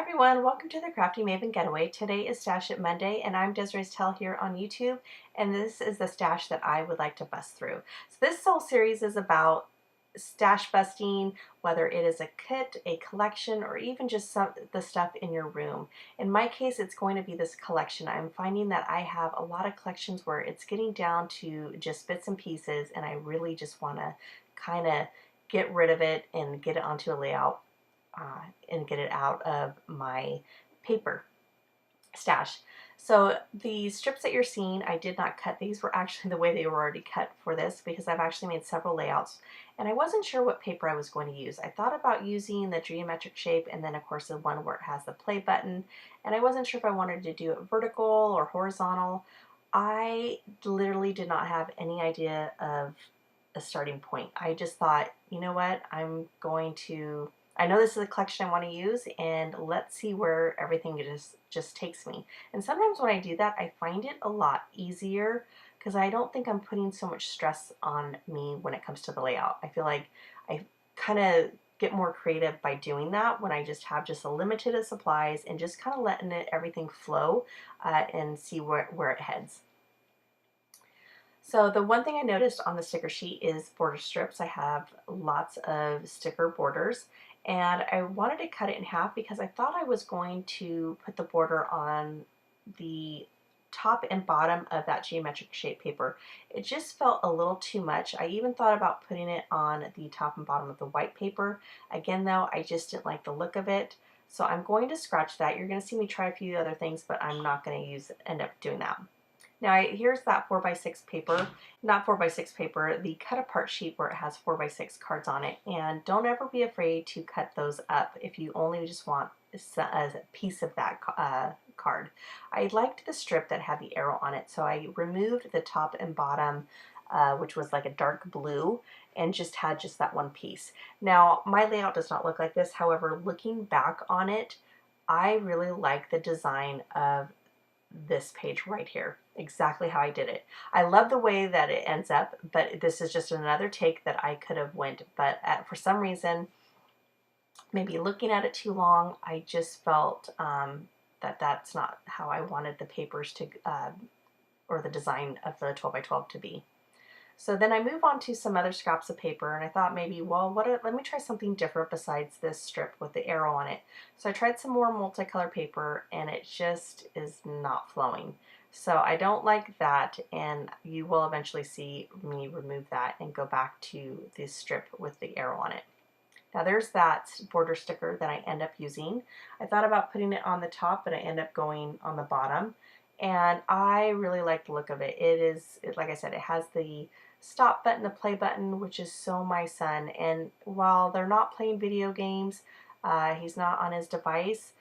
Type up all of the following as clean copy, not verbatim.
everyone, welcome to the Crafty Maven Getaway. Today is Stash It Monday and I'm Desiree's Tell here on YouTube, and this is the stash that I would like to bust through. So this whole series is about stash busting, whether it is a kit, a collection, or even just the stuff in your room. In my case, it's going to be this collection. I'm finding that I have a lot of collections where it's getting down to just bits and pieces, and I really just want to kind of get rid of it and get it onto a layout and get it out of my paper stash. So the strips that you're seeing, I did not cut. These were actually the way they were already cut for this because I've actually made several layouts and I wasn't sure what paper I was going to use. I thought about using the geometric shape and then of course the one where it has the play button, and I wasn't sure if I wanted to do it vertical or horizontal. I literally did not have any idea of a starting point. I just thought, you know what, I know this is a collection I want to use, and let's see where everything just takes me. And sometimes when I do that, I find it a lot easier because I don't think I'm putting so much stress on me when it comes to the layout. I feel like I kind of get more creative by doing that when I just have just a limited of supplies and just kind of letting everything flow and see where it heads. So the one thing I noticed on the sticker sheet is border strips. I have lots of sticker borders, and I wanted to cut it in half because I thought I was going to put the border on the top and bottom of that geometric shape paper. It just felt a little too much. I even thought about putting it on the top and bottom of the white paper. Again though, I just didn't like the look of it. So I'm going to scratch that. You're going to see me try a few other things, but I'm not going to end up doing that. Now here's that 4x6 paper, not 4x6 paper, the cut apart sheet where it has 4x6 cards on it. And don't ever be afraid to cut those up if you only just want a piece of that card. I liked the strip that had the arrow on it, so I removed the top and bottom, which was like a dark blue, and just had just that one piece. Now my layout does not look like this, however, looking back on it, I really like the design of this page right here, exactly how I did it. I love the way that it ends up, but this is just another take that I could have went, but for some reason, maybe looking at it too long, I just felt that that's not how I wanted the papers to, or the design of the 12 by 12 to be. So then I move on to some other scraps of paper, and I thought maybe, well, let me try something different besides this strip with the arrow on it. So I tried some more multicolor paper, and it just is not flowing. So I don't like that, and you will eventually see me remove that and go back to this strip with the arrow on it. Now there's that border sticker that I end up using. I thought about putting it on the top, but I end up going on the bottom. And I really like the look of it. Like I said, it has the stop button, the play button, which is so my son. And while they're not playing video games, he's not on his device,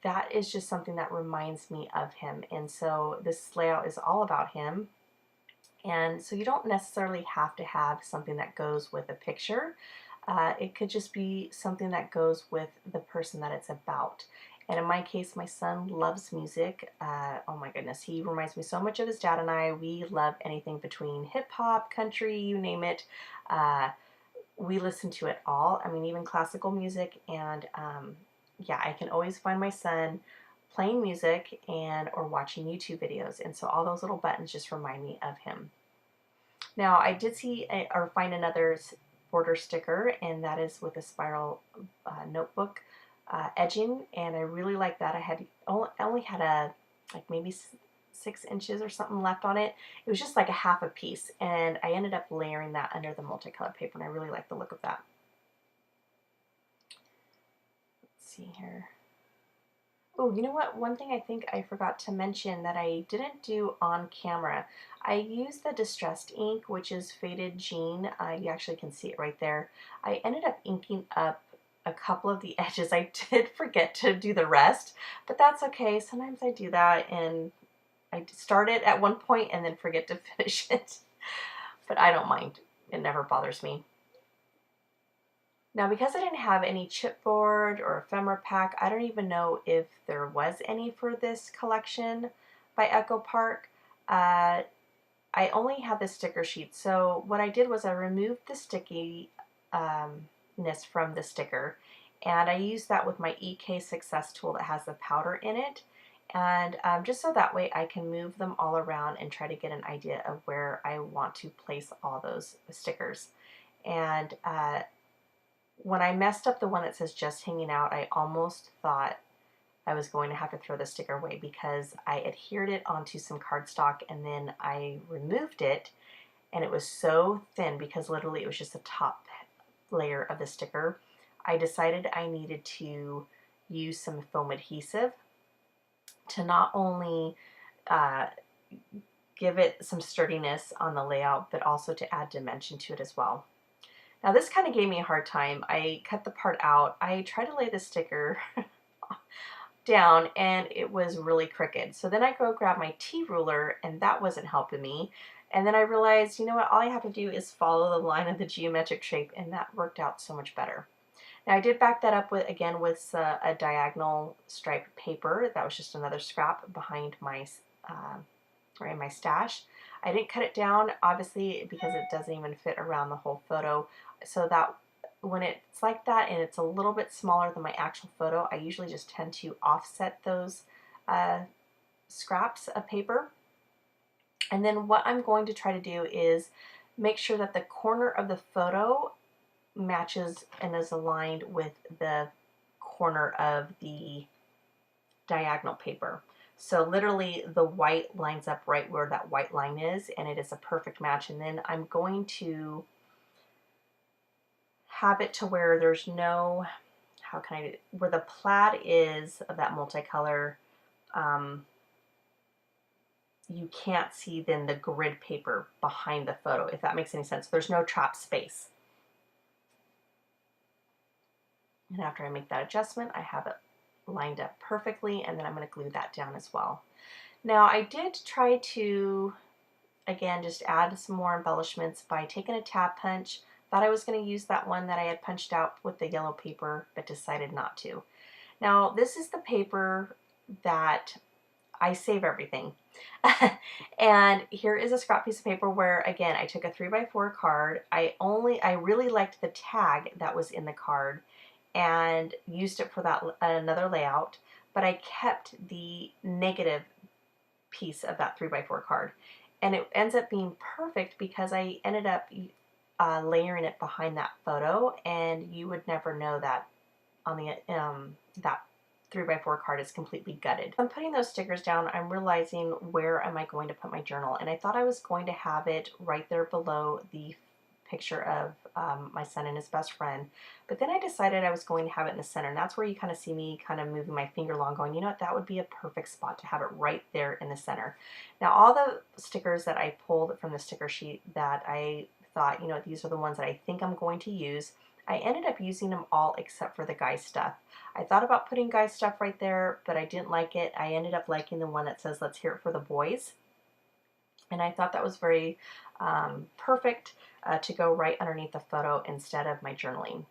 that is just something that reminds me of him. And so this layout is all about him. And so you don't necessarily have to have something that goes with a picture. It could just be something that goes with the person that it's about. And in my case, my son loves music. Oh my goodness, he reminds me so much of his dad and I. We love anything between hip hop, country, you name it. We listen to it all. I mean, even classical music. And yeah, I can always find my son playing music or watching YouTube videos. And so all those little buttons just remind me of him. Now, I did see or find another border sticker, and that is with a spiral notebook edging, and I really like that. I only had like maybe 6 inches or something left on it. It was just like a half a piece, and I ended up layering that under the multicolored paper, and I really like the look of that. Let's see here. Oh, you know what? One thing I think I forgot to mention that I didn't do on camera. I used the distressed ink, which is faded jean. You actually can see it right there. I ended up inking up a couple of the edges. I did forget to do the rest, but that's okay. Sometimes I do that and I start it at one point and then forget to finish it. But I don't mind. It never bothers me. Now, because I didn't have any chipboard or ephemera pack, I don't even know if there was any for this collection by Echo Park. I only had the sticker sheet, so what I did was I removed the stickiness from the sticker, And I use that with my EK Success tool that has the powder in it. And just so that way I can move them all around and try to get an idea of where I want to place all those stickers. And when I messed up the one that says just hanging out, I almost thought I was going to have to throw the sticker away because I adhered it onto some cardstock and then I removed it, and it was so thin because literally it was just the top layer of the sticker. I decided I needed to use some foam adhesive to not only uh, give it some sturdiness on the layout, but also to add dimension to it as well. Now this kind of gave me a hard time. I cut the part out. I tried to lay the sticker down and it was really crooked. So then I go grab my T-ruler and that wasn't helping me. And then I realized, you know what, all I have to do is follow the line of the geometric shape, and that worked out so much better. Now I did back that up with, again, with a diagonal striped paper. That was just another scrap behind my, or in my stash. I didn't cut it down, obviously, because it doesn't even fit around the whole photo. So that when it's like that and it's a little bit smaller than my actual photo, I usually just tend to offset those scraps of paper. And then what I'm going to try to do is make sure that the corner of the photo matches and is aligned with the corner of the diagonal paper. So literally the white lines up right where that white line is, and it is a perfect match. And then I'm going to have it to where there's no, how can I do it? Where the plaid is of that multicolor, you can't see then the grid paper behind the photo, if that makes any sense. There's no trap space. And after I make that adjustment, I have it lined up perfectly, and then I'm going to glue that down as well. Now I did try to, again, just add some more embellishments by taking a tab punch. Thought I was going to use that one that I had punched out with the yellow paper, but decided not to. Now this is the paper that I save everything. And here is a scrap piece of paper where, again, I took a 3x4 card. I really liked the tag that was in the card and used it for that another layout, but I kept the negative piece of that 3x4 card. And it ends up being perfect because I ended up layering it behind that photo, and you would never know that on the that 3x4 card is completely gutted. I'm putting those stickers down. I'm realizing, where am I going to put my journal? And I thought I was going to have it right there below the picture of my son and his best friend, but then I decided I was going to have it in the center, and that's where you kind of see me kind of moving my finger along going, you know what, that would be a perfect spot to have it right there in the center. Now all the stickers that I pulled from the sticker sheet that I thought, you know, these are the ones that I think I'm going to use, I ended up using them all except for the guy stuff. I thought about putting guy stuff right there, but I didn't like it. I ended up liking the one that says let's hear it for the boys. And I thought that was very perfect to go right underneath the photo instead of my journaling.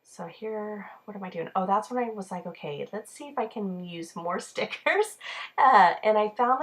So here, what am I doing? Oh, that's when I was like, okay, let's see if I can use more stickers. And I found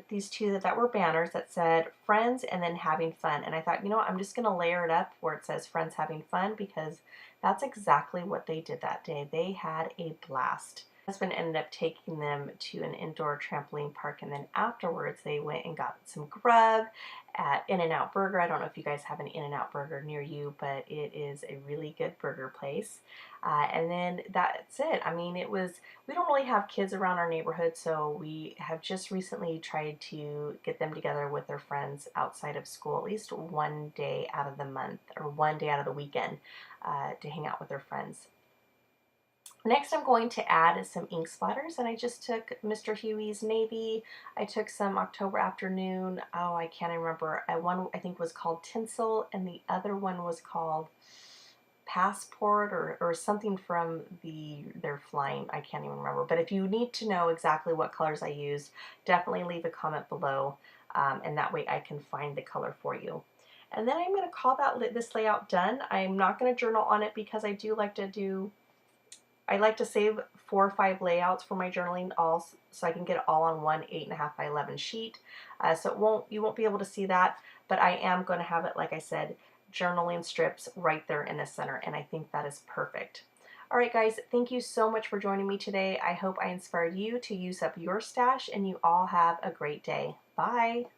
these two that were banners that said friends and then having fun. And I thought, you know what, I'm just gonna layer it up where it says friends having fun, because that's exactly what they did that day. They had a blast. My husband ended up taking them to an indoor trampoline park, and then afterwards they went and got some grub at In-N-Out Burger. I don't know if you guys have an In-N-Out Burger near you, but it is a really good burger place. And then that's it. I mean, we don't really have kids around our neighborhood, so we have just recently tried to get them together with their friends outside of school, at least one day out of the month or one day out of the weekend to hang out with their friends. Next, I'm going to add some ink splatters, and I just took Mr. Huey's Navy. I took some October Afternoon. Oh, I can't remember. One I think was called Tinsel, and the other one was called Passport or something from their flying. I can't even remember. But if you need to know exactly what colors I used, definitely leave a comment below, and that way I can find the color for you. And then I'm going to call this layout done. I'm not going to journal on it because I like to save 4 or 5 layouts for my journaling so I can get it all on one 8.5 by 11 sheet. So you won't be able to see that, but I am going to have it, like I said, journaling strips right there in the center, and I think that is perfect. All right, guys, thank you so much for joining me today. I hope I inspired you to use up your stash, and you all have a great day. Bye.